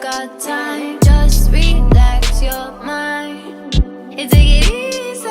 got time. Just relax your mind and take it easy.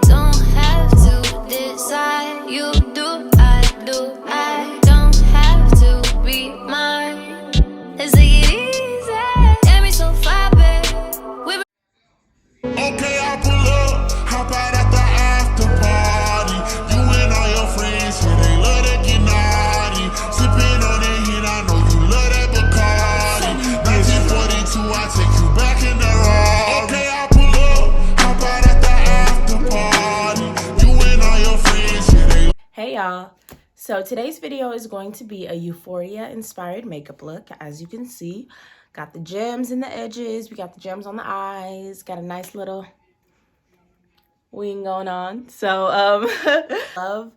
Don't have to decide. You do, I do. I don't have to be mine. Let's take it easy. Damn, it's so far, babe. Okay, I pull up, hop out at the after party. You and all your friends, yeah, they love to get naughty. Sipping on that hit, I know you love that Bacardi. 1942, I take you back in the Rari. Okay, I pull up, hop out at the after party. You and all your friends, yeah, they. Hey y'all, so today's video is going to be a Euphoria inspired makeup look. As you can see, got the gems in the edges, we got the gems on the eyes, got a nice little wing going on. So love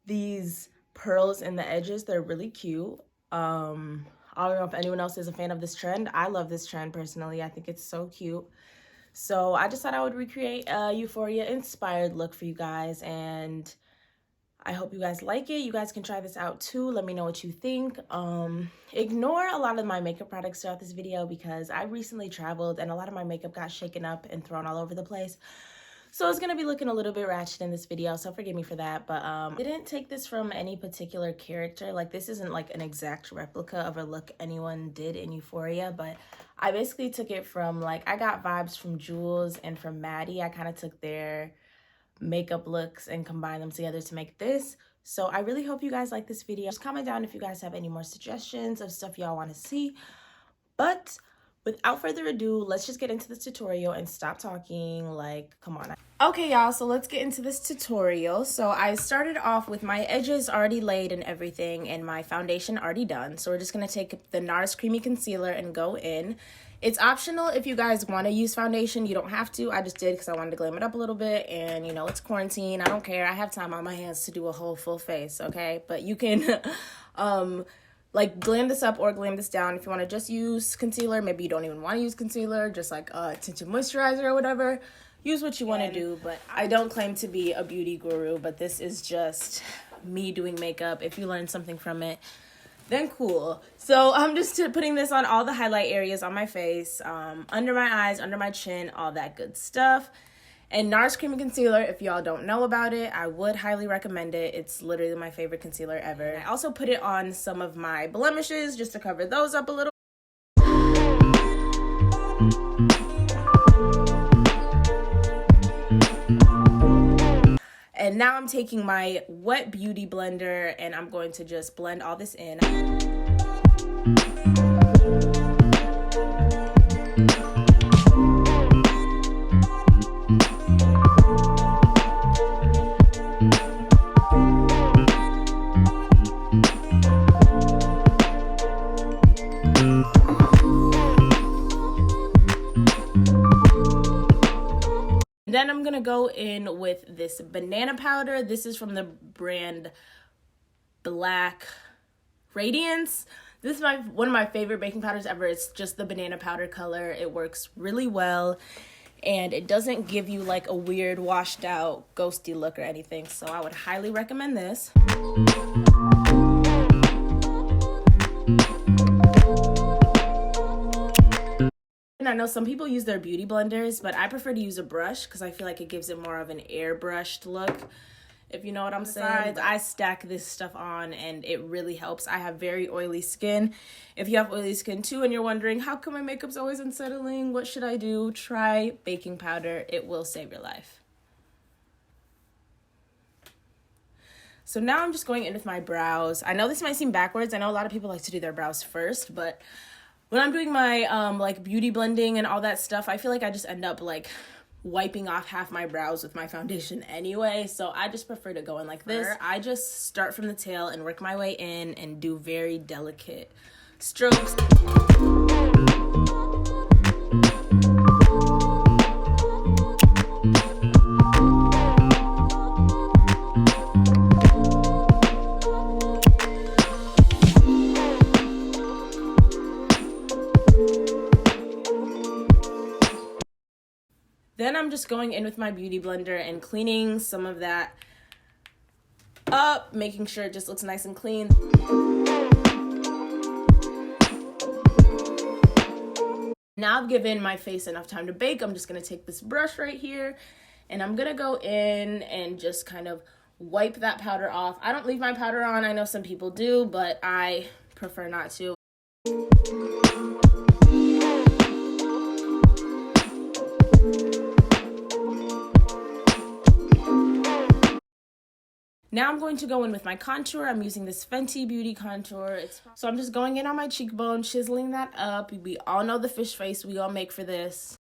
these pearls in the edges, they're really cute. I don't know if anyone else is a fan of this trend. I love this trend personally. I think it's so cute. So I just thought I would recreate a Euphoria inspired look for you guys, and I hope you guys like it. You guys can try this out too. Let me know what you think. Ignore a lot of my makeup products throughout this video because I recently traveled and a lot of my makeup got shaken up and thrown all over the place. So it's going to be looking a little bit ratchet in this video, so forgive me for that. But I didn't take this from any particular character. Like, this isn't like an exact replica of a look anyone did in Euphoria, but I basically took it from, like, I got vibes from Jules and from Maddie. I kind of took their makeup looks and combine them together to make this. So I really hope you guys like this video. Just comment down if you guys have any more suggestions of stuff y'all want to see. But without further ado, let's just get into this tutorial and stop talking. Like, come on. Okay, y'all, so let's get into this tutorial. So I started off with my edges already laid and everything and my foundation already done. So we're just going to take the NARS Creamy Concealer and go in. It's optional if you guys want to use foundation. You don't have to. I just did because I wanted to glam it up a little bit. And, you know, it's quarantine. I don't care. I have time on my hands to do a whole full face, okay? But you can, like, glam this up or glam this down. If you want to just use concealer, maybe you don't even want to use concealer, just like tinted moisturizer or whatever. Use what you want to do. But I don't claim to be a beauty guru, but this is just me doing makeup. If you learn something from it, then cool. So I'm just putting this on all the highlight areas on my face, under my eyes, under my chin, all that good stuff. And NARS Creamy Concealer, if y'all don't know about it, I would highly recommend it. It's literally my favorite concealer ever. I also put it on some of my blemishes just to cover those up a little. And now I'm taking my wet beauty blender and I'm going to just blend all this in. Then I'm going to go in with this banana powder. This is from the brand Black Radiance. This is one of my favorite baking powders ever. It's just the banana powder color. It works really well. And it doesn't give you like a weird washed out ghosty look or anything. So I would highly recommend this. And I know some people use their beauty blenders, but I prefer to use a brush because I feel like it gives it more of an airbrushed look, if you know what I'm saying. I stack this stuff on and it really helps. I have very oily skin. If you have oily skin too and you're wondering, how come my makeup's always unsettling? What should I do? Try baking powder. It will save your life. So now I'm just going in with my brows. I know this might seem backwards. I know a lot of people like to do their brows first, but when I'm doing my like beauty blending and all that stuff, I feel like I just end up like wiping off half my brows with my foundation anyway. So I just prefer to go in like this. I just start from the tail and work my way in and do very delicate strokes. Then I'm just going in with my beauty blender and cleaning some of that up, making sure it just looks nice and clean. Now I've given my face enough time to bake. I'm just going to take this brush right here and I'm going to go in and just kind of wipe that powder off. I don't leave my powder on. I know some people do, but I prefer not to. Now I'm going to go in with my contour. I'm using this Fenty Beauty contour. So I'm just going in on my cheekbone, chiseling that up. We all know the fish face we all make for this.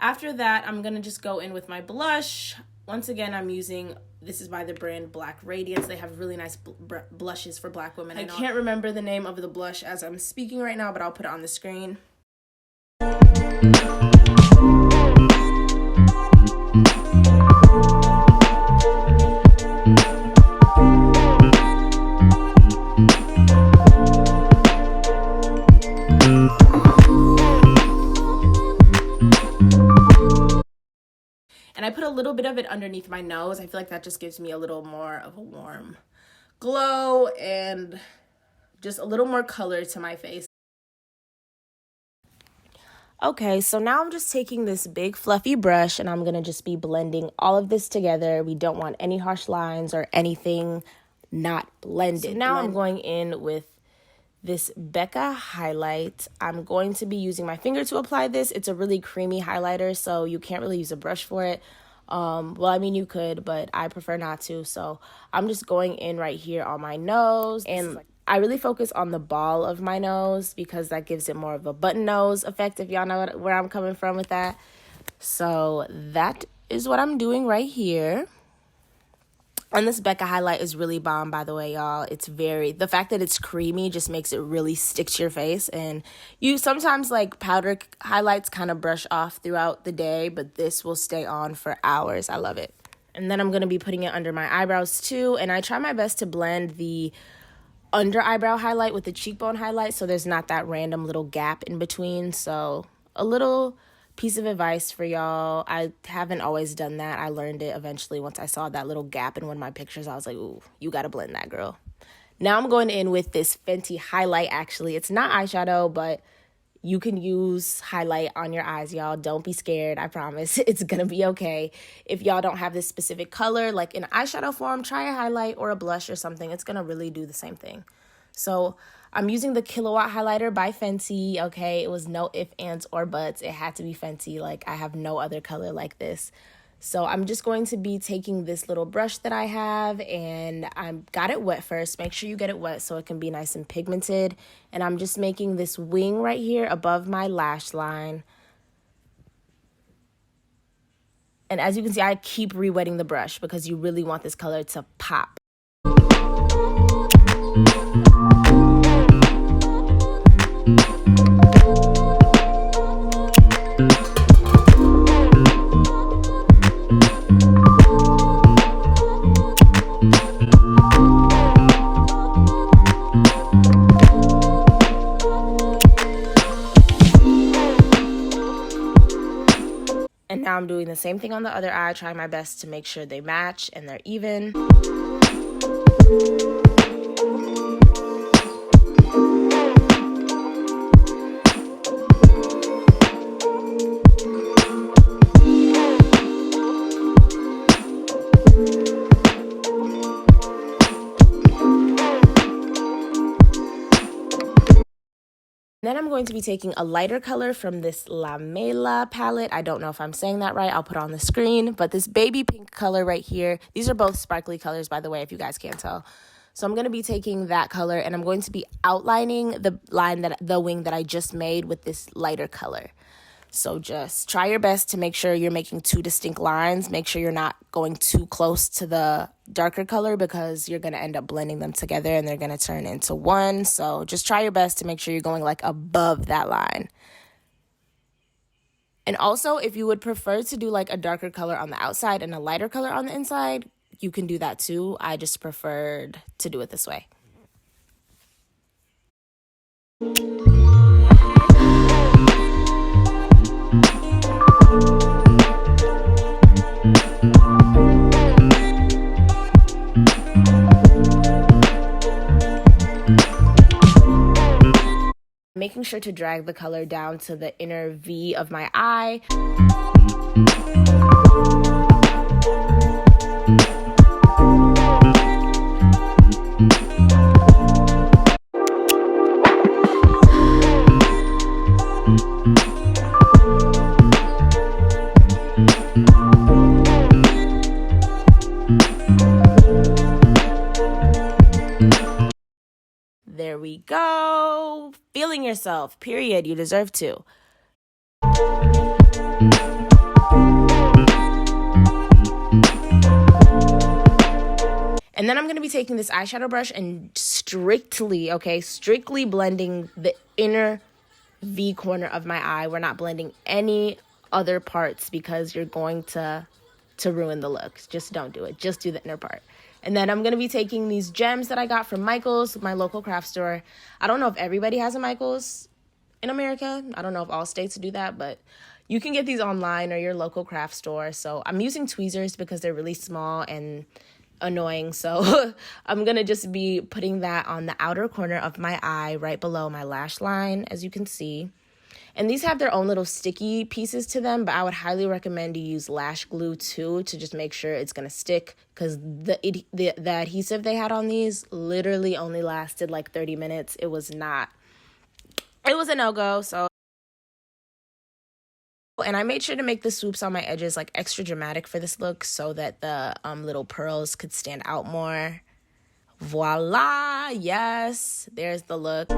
After that, I'm going to just go in with my blush. Once again, I'm using, this is by the brand Black Radiance. They have really nice blushes for Black women. I can't remember the name of the blush as I'm speaking right now, but I'll put it on the screen. And I put a little bit of it underneath my nose. I feel like that just gives me a little more of a warm glow and just a little more color to my face. Okay, so now I'm just taking this big fluffy brush and I'm going to just be blending all of this together. We don't want any harsh lines or anything not blended. So now I'm going in with this Becca highlight. I'm going to be using my finger to apply this. It's a really creamy highlighter, so you can't really use a brush for it. Well, I mean, you could, but I prefer not to. So I'm just going in right here on my nose, and I really focus on the ball of my nose because that gives it more of a button nose effect, if y'all know where I'm coming from with that. So that is what I'm doing right here. And this Becca highlight is really bomb, by the way, y'all. The fact that it's creamy just makes it really stick to your face. And you sometimes, like, powder highlights kind of brush off throughout the day, but this will stay on for hours. I love it. And then I'm going to be putting it under my eyebrows, too. And I try my best to blend the under eyebrow highlight with the cheekbone highlight so there's not that random little gap in between. So a little piece of advice for y'all. I haven't always done that. I learned it eventually once I saw that little gap in one of my pictures. I was like, ooh, you gotta blend that, girl. Now I'm going in with this Fenty highlight. Actually, it's not eyeshadow, but you can use highlight on your eyes, y'all. Don't be scared. I promise it's gonna be okay. If y'all don't have this specific color, like in eyeshadow form, try a highlight or a blush or something. It's gonna really do the same thing. So I'm using the Kilowatt highlighter by Fenty, okay? It was no ifs, ands, or buts. It had to be Fenty. Like, I have no other color like this. So I'm just going to be taking this little brush that I have, and I got it wet first. Make sure you get it wet so it can be nice and pigmented. And I'm just making this wing right here above my lash line. And as you can see, I keep re-wetting the brush because you really want this color to pop. And now I'm doing the same thing on the other eye, trying my best to make sure they match and they're even. Then I'm going to be taking a lighter color from this Lamela palette. I don't know if I'm saying that right. I'll put it on the screen. But this baby pink color right here, these are both sparkly colors, by the way, if you guys can't tell. So I'm going to be taking that color and I'm going to be outlining the wing that I just made with this lighter color. So just try your best to make sure you're making two distinct lines. Make sure you're not going too close to the darker color because you're going to end up blending them together and they're going to turn into one. So just try your best to make sure you're going like above that line. And also, if you would prefer to do like a darker color on the outside and a lighter color on the inside, you can do that too. I just preferred to do it this way. Making sure to drag the color down to the inner V of my eye. There we go. Feeling yourself, period. You deserve to. And then I'm going to be taking this eyeshadow brush and strictly blending the inner V corner of my eye. We're not blending any other parts because you're going to ruin the look. Just don't do it. Just do the inner part. And then I'm going to be taking these gems that I got from Michael's, my local craft store. I don't know if everybody has a Michael's in America. I don't know if all states do that, but you can get these online or your local craft store. So I'm using tweezers because they're really small and annoying. So I'm going to just be putting that on the outer corner of my eye right below my lash line, as you can see. And these have their own little sticky pieces to them, but I would highly recommend you use lash glue too to just make sure it's going to stick, because the adhesive they had on these literally only lasted like 30 minutes. It was a no-go. So, and I made sure to make the swoops on my edges like extra dramatic for this look so that the little pearls could stand out more. Voila! Yes, there's the look.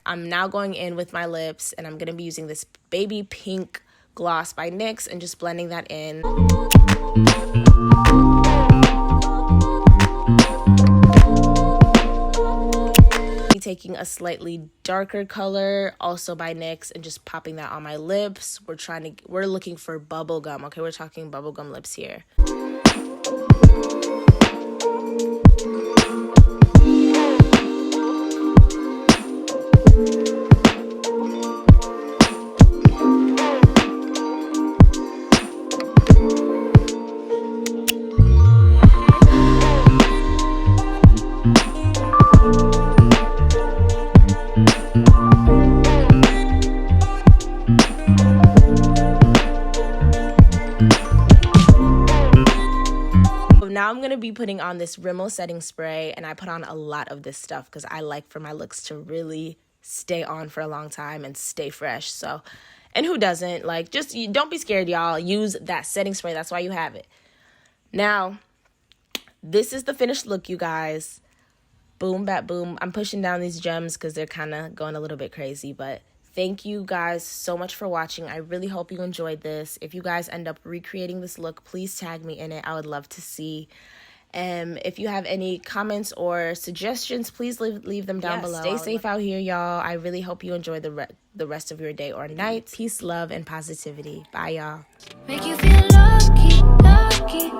I'm now going in with my lips, and I'm going to be using this baby pink gloss by NYX and just blending that in. Taking a slightly darker color, also by NYX, and just popping that on my lips. We're looking for bubble gum, okay? We're talking bubblegum lips here. Now I'm going to be putting on this Rimmel setting spray, and I put on a lot of this stuff because I like for my looks to really stay on for a long time and stay fresh. So, and who doesn't? Like, just don't be scared, y'all. Use that setting spray. That's why you have it. Now, this is the finished look, you guys. Boom, bap, boom. I'm pushing down these gems because they're kind of going a little bit crazy, but thank you guys so much for watching. I really hope you enjoyed this. If you guys end up recreating this look, please tag me in it. I would love to see. If you have any comments or suggestions, please leave them down below. Stay safe out here, y'all. I really hope you enjoy the rest of your day or night. Peace, love, and positivity. Bye, y'all. Make you feel lucky, lucky.